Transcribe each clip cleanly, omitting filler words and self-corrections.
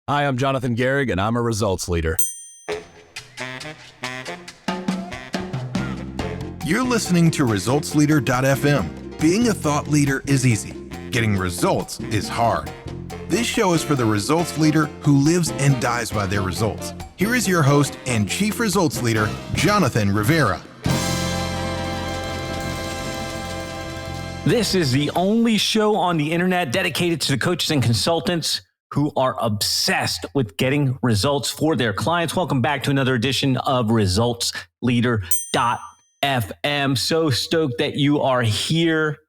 Hi, I'm Jonathan Gehrig, and I'm a results leader. You're listening to ResultsLeader.fm. Being a thought leader is easy. Getting results is hard. This show is for the results leader who lives and dies by their results. Here is your host and Chief Results Leader, Jonathan Rivera. This is the only show on the internet dedicated to the coaches and consultants who are obsessed with getting results for their clients. Welcome back to another edition of ResultsLeader.fm. So stoked that you are here.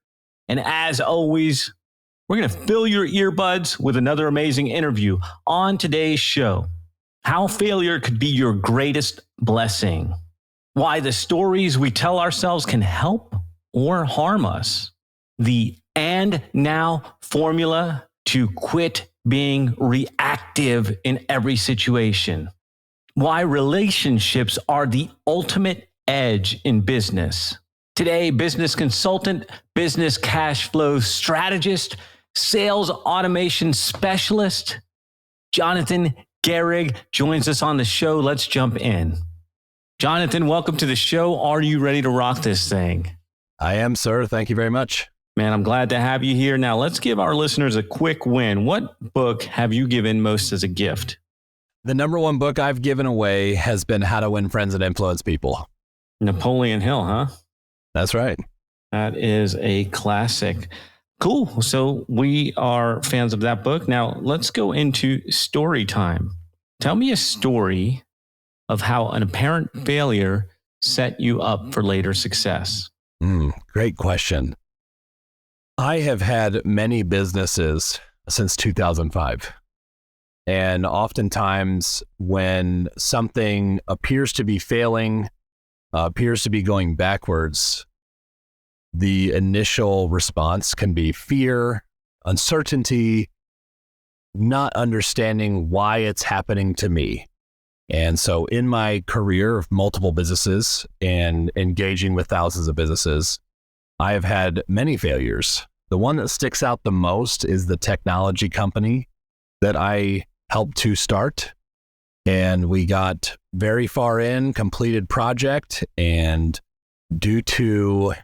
And as always, we're going to fill your earbuds with another amazing interview. On today's show, how failure could be your greatest blessing. Why the stories we tell ourselves can help or harm us. The and now formula to quit being reactive in every situation. Why relationships are the ultimate edge in business. Today, business consultant, business cash flow strategist, sales automation specialist, Jonathan Gehrig joins us on the show. Let's jump in. Jonathan, welcome to the show. Are you ready to rock this thing? I am, sir. Thank you very much. Man, I'm glad to have you here. Now, let's give our listeners a quick win. What book have you given most as a gift? The number one book I've given away has been How to Win Friends and Influence People. Napoleon Hill, huh? That's right. That is a classic. Cool. So we are fans of that book. Now, let's go into story time. Tell me a story of how an apparent failure set you up for later success. Great question. I have had many businesses since 2005. And oftentimes when something appears to be failing, appears to be going backwards, the initial response can be fear, uncertainty, not understanding why it's happening to me. And so in my career of multiple businesses and engaging with thousands of businesses, I have had many failures. The one that sticks out the most is the technology company that I helped to start. And we got very far in, completed project, and due to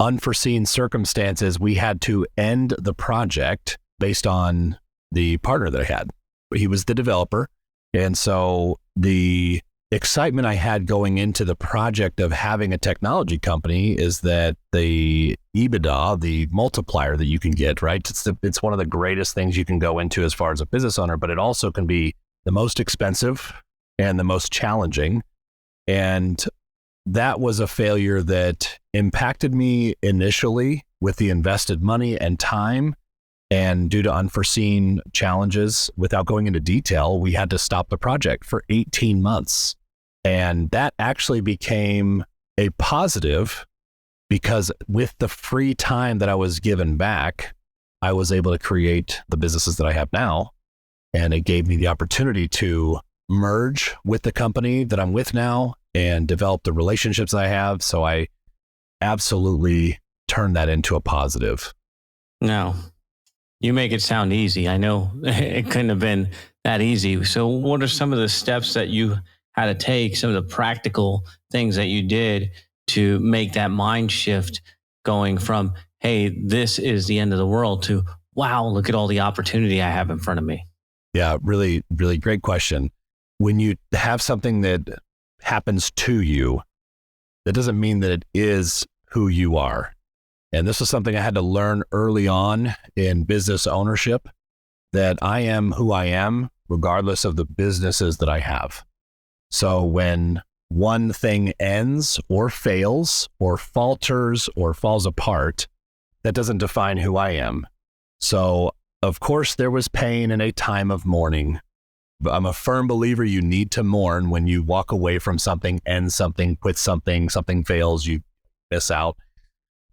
unforeseen circumstances, we had to end the project based on the partner that I had. He was the developer. And so the excitement I had going into the project of having a technology company is that the EBITDA, the multiplier that you can get, right? It's one of the greatest things you can go into as far as a business owner, but it also can be the most expensive and the most challenging. And that was a failure that impacted me initially with the invested money and time. And due to unforeseen challenges, without going into detail, we had to stop the project for 18 months. And that actually became a positive because with the free time that I was given back, I was able to create the businesses that I have now. And it gave me the opportunity to merge with the company that I'm with now and develop the relationships I have. So I absolutely turned that into a positive. Now, you make it sound easy. I know it couldn't have been that easy. So what are some of the steps that you had to take, some of the practical things that you did to make that mind shift going from, hey, this is the end of the world to, wow, look at all the opportunity I have in front of me? Yeah, really, really great question. When you have something that happens to you, that doesn't mean that it is who you are. And this is something I had to learn early on in business ownership, that I am who I am, regardless of the businesses that I have. So when one thing ends or fails or falters or falls apart, that doesn't define who I am. So of course there was pain in a time of mourning, but I'm a firm believer you need to mourn when you walk away from something, end something, quit something, something fails, you miss out.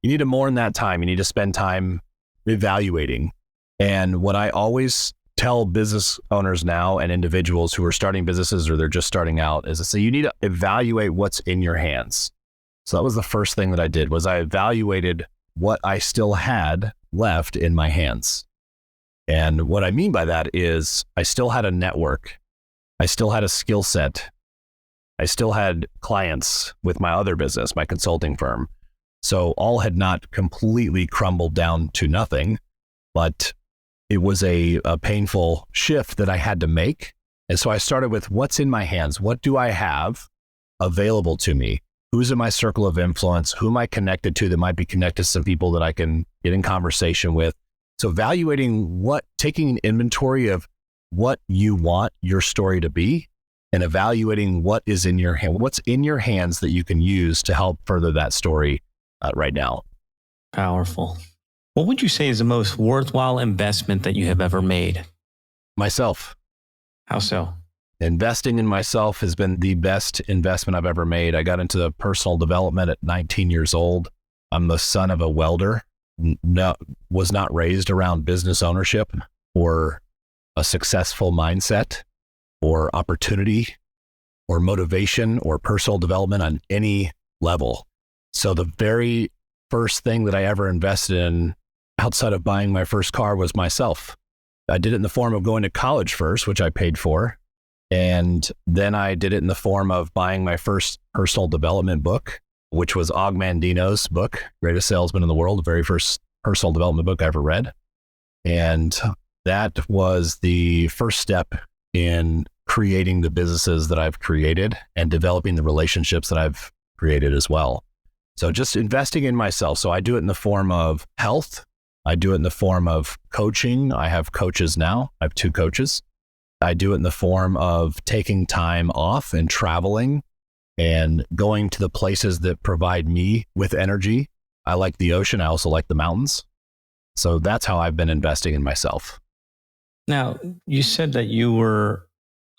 You need to mourn that time. You need to spend time evaluating. And what I always tell business owners now and individuals who are starting businesses or they're just starting out is to say, you need to evaluate what's in your hands. So that was the first thing that I did, was I evaluated what I still had left in my hands. And what I mean by that is I still had a network. I still had a skill set. I still had clients with my other business, my consulting firm. So all had not completely crumbled down to nothing, but it was a painful shift that I had to make. And so I started with what's in my hands? What do I have available to me? Who's in my circle of influence? Who am I connected to that might be connected to some people that I can get in conversation with? So taking an inventory of what you want your story to be and evaluating what is in your hand, what's in your hands that you can use to help further that story right now. Powerful. What would you say is the most worthwhile investment that you have ever made? Myself. How so? Investing in myself has been the best investment I've ever made. I got into the personal development at 19 years old. I'm the son of a welder. Was not raised around business ownership or a successful mindset or opportunity or motivation or personal development on any level. So the very first thing that I ever invested in outside of buying my first car was myself. I did it in the form of going to college first, which I paid for. And then I did it in the form of buying my first personal development book, which was Og Mandino's book, Greatest Salesman in the World, the very first personal development book I ever read. And that was the first step in creating the businesses that I've created and developing the relationships that I've created as well. So just investing in myself. So I do it in the form of health. I do it in the form of coaching. I have coaches now. I have 2 coaches. I do it in the form of taking time off and traveling and going to the places that provide me with energy. I like the ocean. I also like the mountains. So that's how I've been investing in myself. Now, you said that you were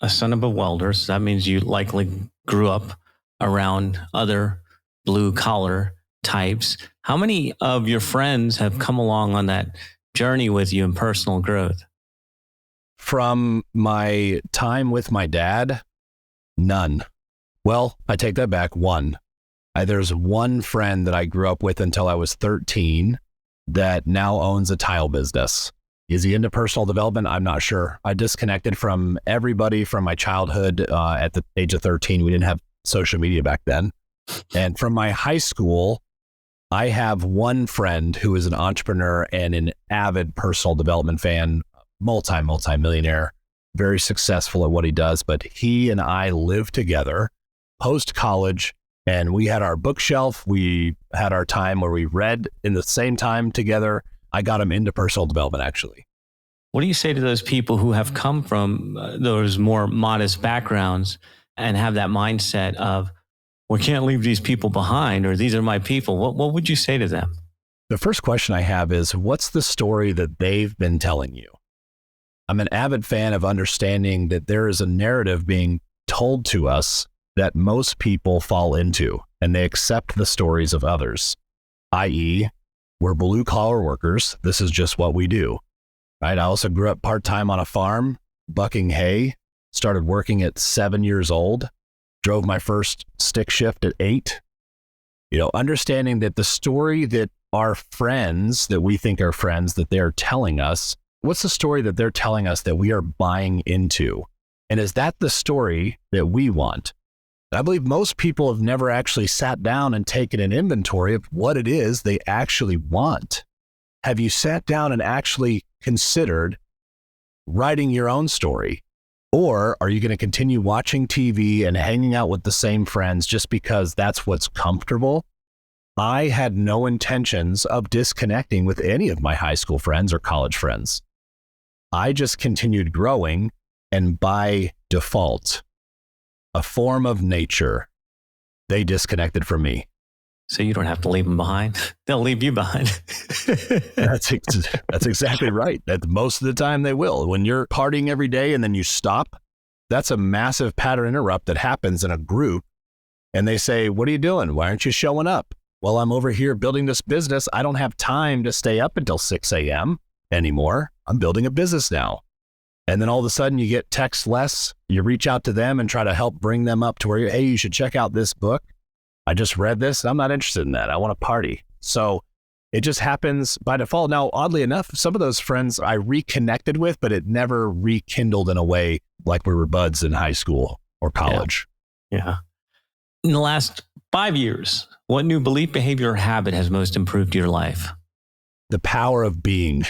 a son of a welder. So that means you likely grew up around other blue collar types. How many of your friends have come along on that journey with you in personal growth? From my time with my dad, none. Well, I take that back, one. There's one friend that I grew up with until I was 13 that now owns a tile business. Is he into personal development? I'm not sure. I disconnected from everybody from my childhood at the age of 13. We didn't have social media back then. And from my high school, I have one friend who is an entrepreneur and an avid personal development fan, multi-millionaire, very successful at what he does. But he and I lived together post-college, and we had our bookshelf. We had our time where we read in the same time together. I got him into personal development, actually. What do you say to those people who have come from those more modest backgrounds and have that mindset of, we can't leave these people behind, or these are my people? What would you say to them? The first question I have is, what's the story that they've been telling you? I'm an avid fan of understanding that there is a narrative being told to us that most people fall into, and they accept the stories of others, i.e., we're blue collar workers. This is just what we do, right? I also grew up part-time on a farm, bucking hay, started working at 7 years old, drove my first stick shift at 8. Understanding that the story that our friends, that we think are friends, that they're telling us, what's the story that they're telling us that we are buying into? And is that the story that we want? I believe most people have never actually sat down and taken an inventory of what it is they actually want. Have you sat down and actually considered writing your own story? Or are you going to continue watching TV and hanging out with the same friends just because that's what's comfortable? I had no intentions of disconnecting with any of my high school friends or college friends. I just continued growing, and by default, a form of nature, they disconnected from me. So you don't have to leave them behind. They'll leave you behind. That's exactly right. Most of the time they will. When you're partying every day and then you stop, that's a massive pattern interrupt that happens in a group. And they say, what are you doing? Why aren't you showing up? Well, I'm over here building this business. I don't have time to stay up until 6 a.m. anymore. I'm building a business now. And then all of a sudden you get text less. You reach out to them and try to help bring them up to where, hey, you should check out this book. I just read this. I'm not interested in that. I want to party. So It just happens by default. Now, oddly enough, some of those friends I reconnected with, but it never rekindled in a way like we were buds in high school or college. Yeah. In the last 5 years, what new belief, behavior, or habit has most improved your life? The power of being.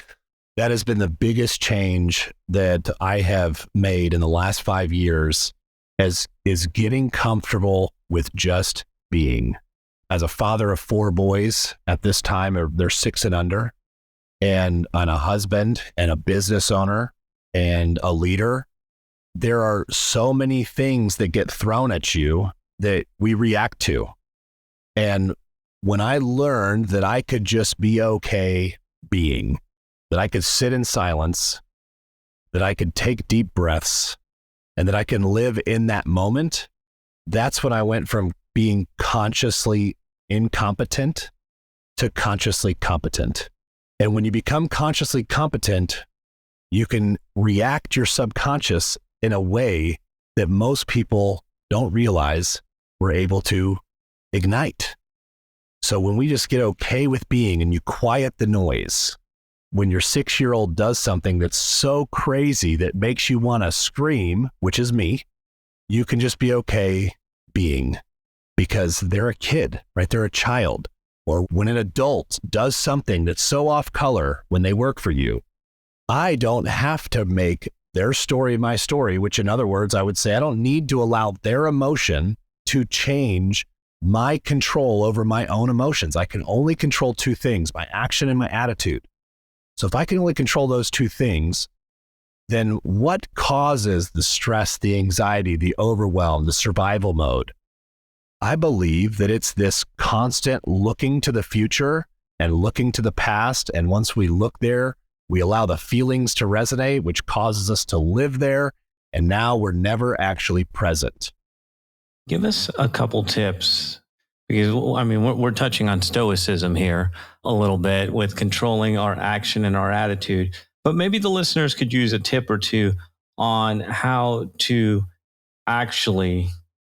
That has been the biggest change that I have made in the last 5 years, is getting comfortable with just being. As a father of 4 boys at this time, they're 6 and under, and a husband and a business owner and a leader, there are so many things that get thrown at you that we react to. And when I learned that I could just be okay being, that I could sit in silence, that I could take deep breaths, and that I can live in that moment, that's when I went from being consciously incompetent to consciously competent. And when you become consciously competent, you can react your subconscious in a way that most people don't realize we're able to ignite. So when we just get okay with being and you quiet the noise, when your 6-year-old does something that's so crazy that makes you want to scream, which is me, you can just be okay being, because they're a kid, right? They're a child. Or when an adult does something that's so off color when they work for you, I don't have to make their story my story, which in other words, I would say I don't need to allow their emotion to change my control over my own emotions. I can only control 2 things, my action and my attitude. So if I can only control those 2 things, then what causes the stress, the anxiety, the overwhelm, the survival mode? I believe that it's this constant looking to the future and looking to the past. And once we look there, we allow the feelings to resonate, which causes us to live there. And now we're never actually present. Give us a couple tips, because I mean, we're touching on stoicism here a little bit with controlling our action and our attitude, but maybe the listeners could use a tip or 2 on how to actually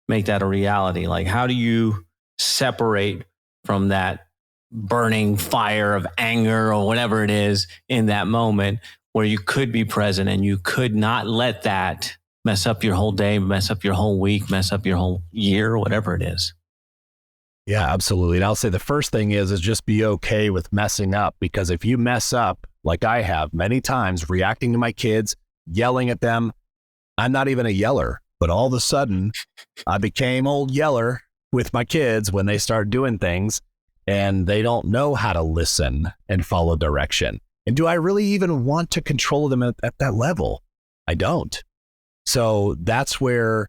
make that a reality. Like, how do you separate from that burning fire of anger or whatever it is in that moment where you could be present and you could not let that mess up your whole day, mess up your whole week, mess up your whole year, whatever it is? Yeah, absolutely. And I'll say the first thing is just be okay with messing up, because if you mess up, like I have many times, reacting to my kids, yelling at them, I'm not even a yeller, but all of a sudden I became old yeller with my kids when they start doing things and they don't know how to listen and follow direction. And do I really even want to control them at that level? I don't. So that's where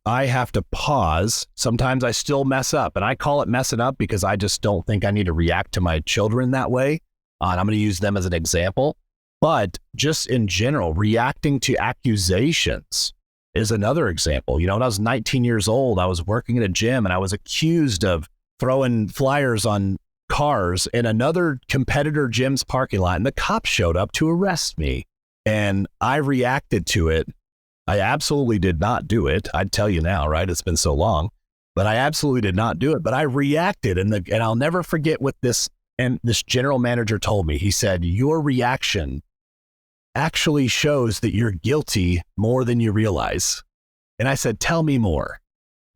I have to pause. Sometimes I still mess up, and I call it messing up because I just don't think I need to react to my children that way. And I'm going to use them as an example. But just in general, reacting to accusations is another example. You know, when I was 19 years old, I was working at a gym and I was accused of throwing flyers on cars in another competitor gym's parking lot, and the cops showed up to arrest me. And I reacted to it. I absolutely did not do it. I'd tell you now, right? It's been so long, but I absolutely did not do it. But I reacted, and I'll never forget what this general manager told me. He said, your reaction actually shows that you're guilty more than you realize. And I said, tell me more.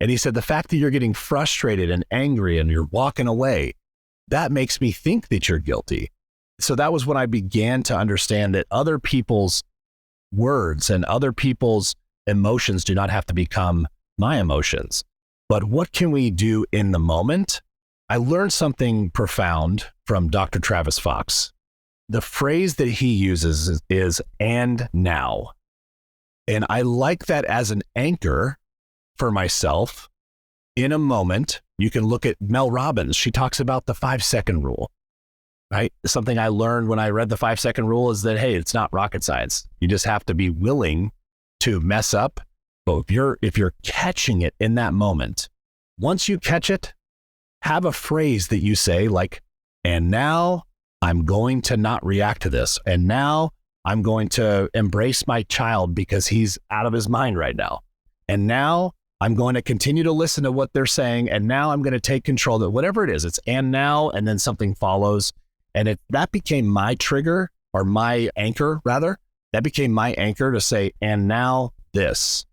And he said, the fact that you're getting frustrated and angry and you're walking away, that makes me think that you're guilty. So that was when I began to understand that other people's words and other people's emotions do not have to become my emotions. But what can we do in the moment? I learned something profound from Dr. Travis Fox. The phrase that he uses is "and now." And I like that as an anchor for myself in a moment. You can look at Mel Robbins. She talks about the 5-second rule. Right? Something I learned when I read the 5-second rule is that, hey, it's not rocket science. You just have to be willing to mess up. But if you're catching it in that moment, once you catch it, have a phrase that you say like, and now I'm going to not react to this. And now I'm going to embrace my child because he's out of his mind right now. And now I'm going to continue to listen to what they're saying. And now I'm going to take control of it. Whatever it is, it's and now, and then something follows. And that became my trigger, or my anchor rather. That became my anchor to say, and now this.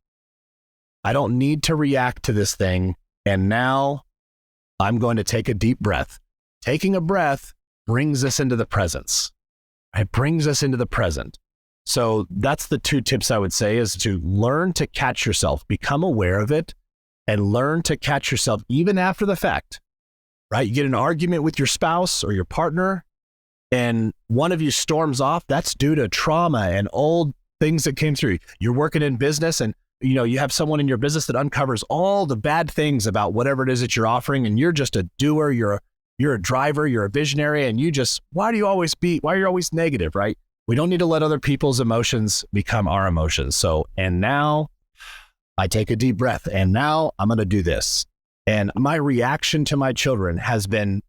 I don't need to react to this thing. And now I'm going to take a deep breath. Taking a breath brings us into the presence. It brings us into the present. So that's the two tips I would say, is to learn to catch yourself, become aware of it, and learn to catch yourself even after the fact, right? You get in an argument with your spouse or your partner, and one of you storms off. That's due to trauma and old things that came through. You're working in business, and you have someone in your business that uncovers all the bad things about whatever it is that you're offering, and you're just a doer, you're a driver, you're a visionary, and why are you always negative, right? We don't need to let other people's emotions become our emotions. So, and now I take a deep breath, and now I'm going to do this. And my reaction to my children has been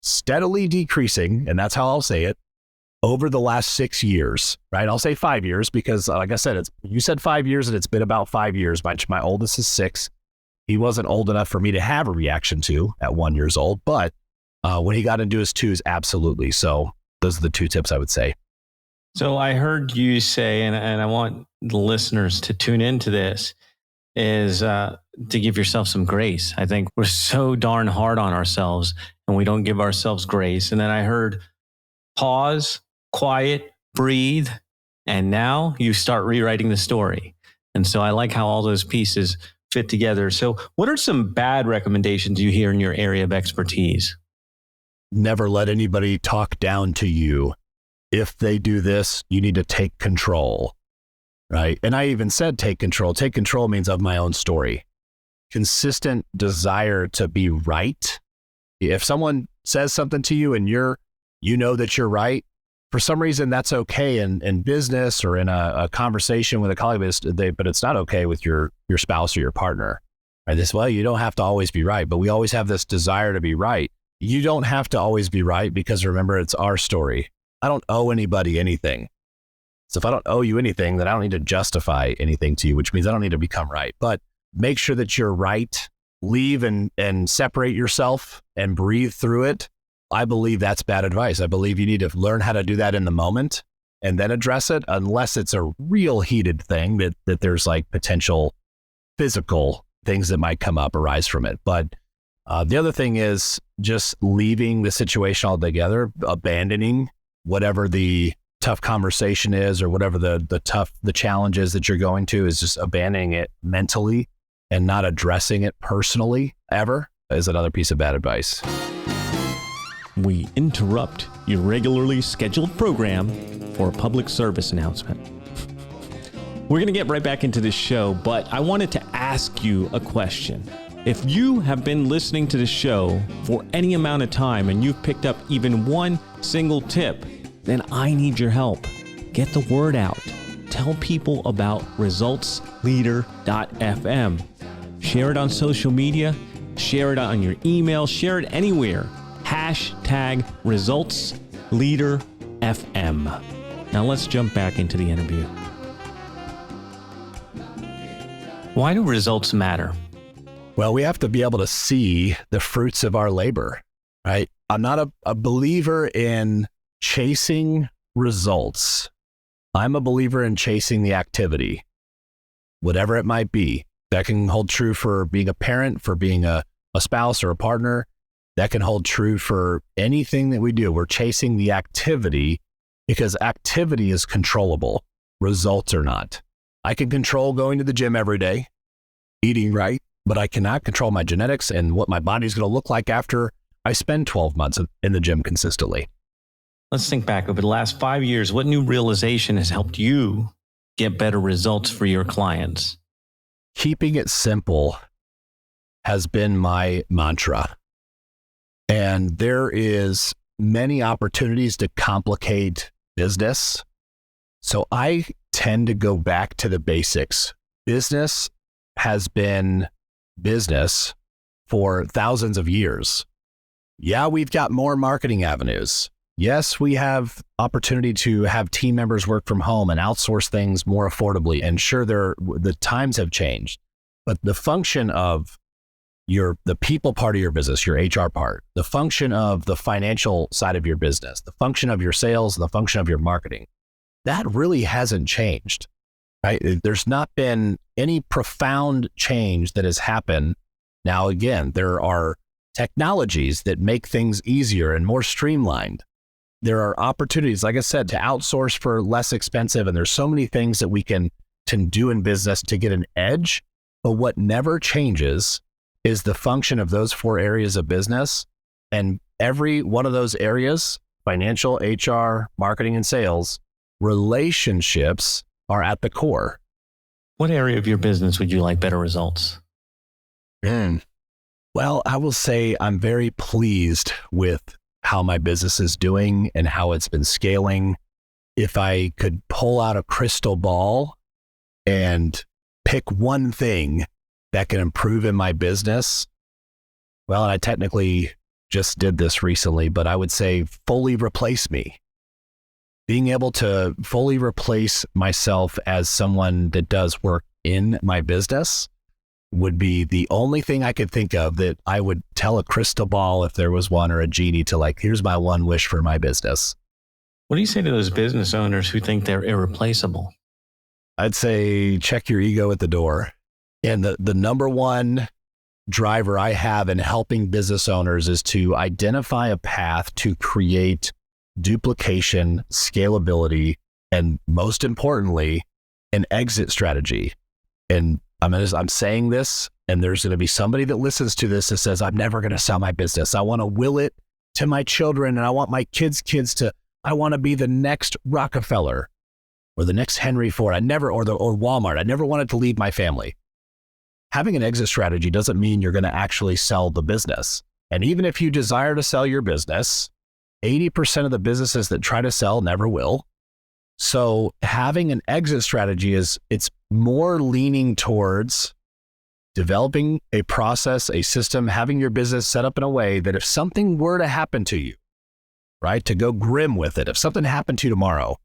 steadily decreasing, and that's how I'll say it, over the last 6 years, right? I'll say 5 years because, like I said, you said 5 years, and it's been about 5 years. My oldest is 6. He wasn't old enough for me to have a reaction to at 1 year old, but when he got into his 2s, absolutely. So those are the 2 tips I would say. So I heard you say, and I want the listeners to tune into this, is to give yourself some grace. I think we're so darn hard on ourselves and we don't give ourselves grace. And then I heard pause, quiet, breathe, and now you start rewriting the story. And so I like how all those pieces fit together. So what are some bad recommendations you hear in your area of expertise? Never let anybody talk down to you. If they do this, you need to take control, right? And I even said take control. Take control means of my own story. Consistent desire to be right. If someone says something to you and you know that you're right, for some reason that's okay in business or in a conversation with a colleague, but it's not okay with your spouse or your partner. Right? Well, you don't have to always be right, but we always have this desire to be right. You don't have to always be right, because remember, it's our story. I don't owe anybody anything. So if I don't owe you anything, then I don't need to justify anything to you, which means I don't need to become right. But make sure that you're right. Leave and separate yourself and breathe through it. I believe that's bad advice. I believe you need to learn how to do that in the moment and then address it, unless it's a real heated thing that there's like potential physical things that might arise from it. But the other thing is just leaving the situation altogether, abandoning whatever the tough conversation is, or whatever the challenge is that you're going to, is just abandoning it mentally and not addressing it personally ever, is another piece of bad advice. We interrupt your regularly scheduled program for a public service announcement. We're going to get right back into this show, but I wanted to ask you a question. If you have been listening to the show for any amount of time and you've picked up even one single tip, then I need your help. Get the word out. Tell people about resultsleader.fm. Share it on social media. Share it on your email. Share it anywhere. #ResultsLeaderFM. Now let's jump back into the interview. Why do results matter? Well, we have to be able to see the fruits of our labor, right? I'm not a believer in chasing results. I'm a believer in chasing the activity, whatever it might be. That can hold true for being a parent, for being a spouse or a partner. That can hold true for anything that we do. We're chasing the activity because activity is controllable. Results are not. I can control going to the gym every day, eating right, but I cannot control my genetics and what my body's going to look like after I spend 12 months in the gym consistently. Let's think back over the last 5 years. What new realization has helped you get better results for your clients? Keeping it simple has been my mantra. And there is many opportunities to complicate business. So I tend to go back to the basics. Business has been business for thousands of years. Yeah, we've got more marketing avenues. Yes, we have opportunity to have team members work from home and outsource things more affordably. And sure, the times have changed, but the function of the people part of your business, your HR part, the function of the financial side of your business, the function of your sales, and the function of your marketing. That really hasn't changed, right? There's not been any profound change that has happened. Now, again, there are technologies that make things easier and more streamlined. There are opportunities, like I said, to outsource for less expensive. And there's so many things that we can do in business to get an edge. But what never changes is the function of those 4 areas of business. And every one of those areas, financial, HR, marketing, and sales, relationships are at the core. What area of your business would you like better results? Well, I will say I'm very pleased with how my business is doing and how it's been scaling. If I could pull out a crystal ball and pick one thing that can improve in my business, well, and I technically just did this recently, but I would say fully replace me. Being able to fully replace myself as someone that does work in my business would be the only thing I could think of that I would tell a crystal ball, if there was one, or a genie, to like, here's my one wish for my business. What do you say to those business owners who think they're irreplaceable? I'd say check your ego at the door. And the number one driver I have in helping business owners is to identify a path to create duplication, scalability, and most importantly, an exit strategy. And I'm saying this, and there's going to be somebody that listens to this that says, I'm never going to sell my business. I want to will it to my children, and I want my kids' I want to be the next Rockefeller or the next Henry Ford. Or Walmart. I never wanted to leave my family. Having an exit strategy doesn't mean you're going to actually sell the business. And even if you desire to sell your business, 80% of the businesses that try to sell never will. So having an exit strategy it's more leaning towards developing a process, a system, having your business set up in a way that if something were to happen to you, right, to go grim with it, if something happened to you tomorrow,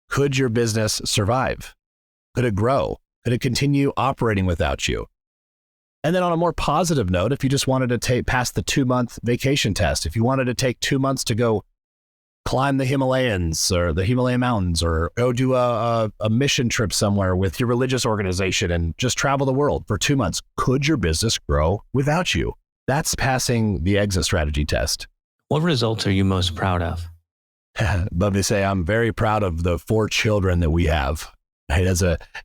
could your business survive? Could it grow? Could it continue operating without you? And then on a more positive note, if you just wanted to pass the 2-month vacation test, if you wanted to take 2 months to go climb the Himalayas or the Himalayan mountains, or go do a mission trip somewhere with your religious organization and just travel the world for 2 months, could your business grow without you? That's passing the exit strategy test. What results are you most proud of? Let me say, I'm very proud of the 4 children that we have. Right?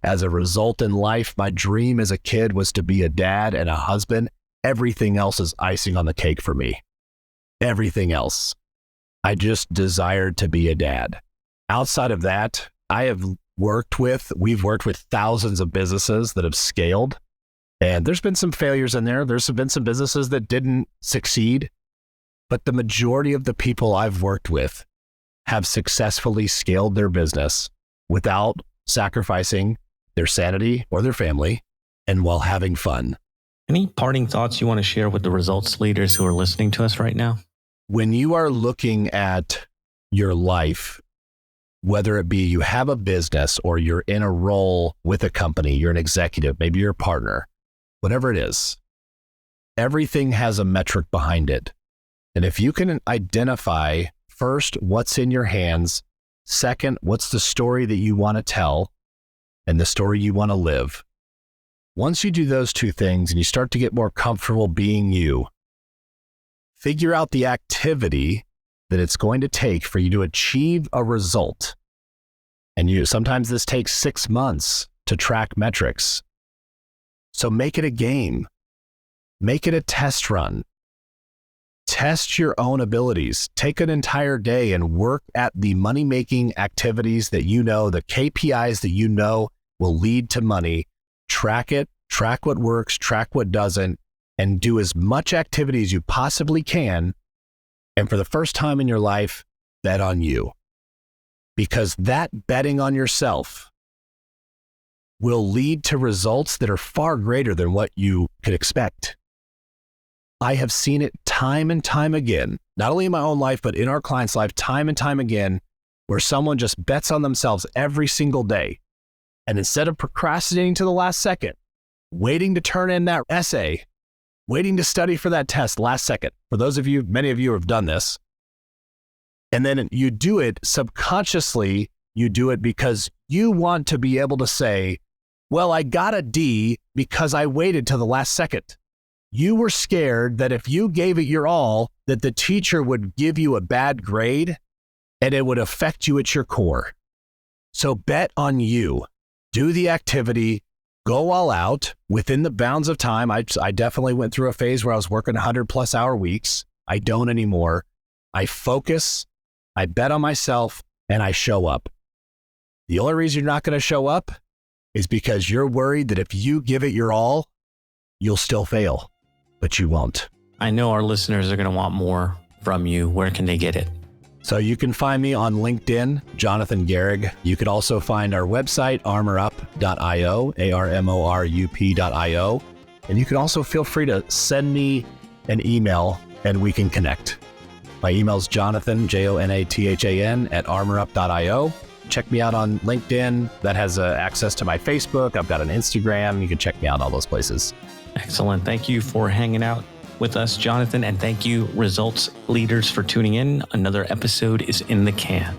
As a result in life, my dream as a kid was to be a dad and a husband. Everything else is icing on the cake for me. Everything else. I just desired to be a dad. Outside of that, we've worked with thousands of businesses that have scaled, and there's been some failures in there. There's been some businesses that didn't succeed, but the majority of the people I've worked with have successfully scaled their business without sacrificing their sanity or their family, and while having fun. Any parting thoughts you want to share with the results leaders who are listening to us right now? When you are looking at your life, whether it be you have a business or you're in a role with a company, you're an executive, maybe you're a partner, whatever it is, everything has a metric behind it. And if you can identify first what's in your hands, second, what's the story that you want to tell, and the story you want to live. Once you do those 2 things and you start to get more comfortable being you, figure out the activity that it's going to take for you to achieve a result. And sometimes this takes 6 months to track metrics. So make it a game. Make it a test run. Test your own abilities. Take an entire day and work at the money-making activities that you know, the KPIs that you know will lead to money. Track it, track what works, track what doesn't, and do as much activity as you possibly can. And for the first time in your life, bet on you. Because that betting on yourself will lead to results that are far greater than what you could expect. I have seen it time and time again, not only in my own life, but in our clients' life, time and time again, where someone just bets on themselves every single day. And instead of procrastinating to the last second, waiting to turn in that essay, waiting to study for that test last second. For those of you, many of you have done this. And then you do it subconsciously. You do it because you want to be able to say, well, I got a D because I waited till the last second. You were scared that if you gave it your all, that the teacher would give you a bad grade and it would affect you at your core. So bet on you. Do the activity. Go all out within the bounds of time. I definitely went through a phase where I was working 100+ hour weeks. I don't anymore. I focus, I bet on myself, and I show up. The only reason you're not going to show up is because you're worried that if you give it your all, you'll still fail, but you won't. I know our listeners are going to want more from you. Where can they get it? So you can find me on LinkedIn, Jonathan Gehrig. You could also find our website, armorup.io, ARMORUP.io. And you can also feel free to send me an email and we can connect. My email is Jonathan, JONATHAN, @armorup.io. Check me out on LinkedIn. That has access to my Facebook. I've got an Instagram. You can check me out all those places. Excellent. Thank you for hanging out with us, Jonathan. And thank you, Results Leaders, for tuning in. Another episode is in the can.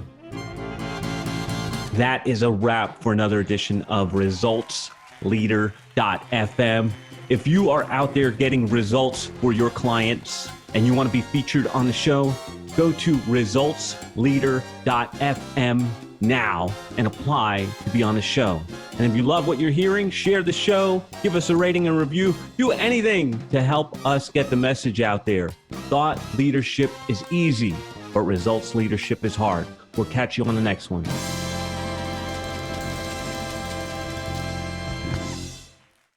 That is a wrap for another edition of ResultsLeader.fm. If you are out there getting results for your clients and you want to be featured on the show, go to ResultsLeader.fm now and apply to be on the show. And if you love what you're hearing, share the show, give us a rating and review, do anything to help us get the message out there. Thought leadership is easy, but results leadership is hard. We'll catch you on the next one.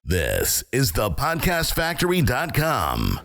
This is thepodcastfactory.com.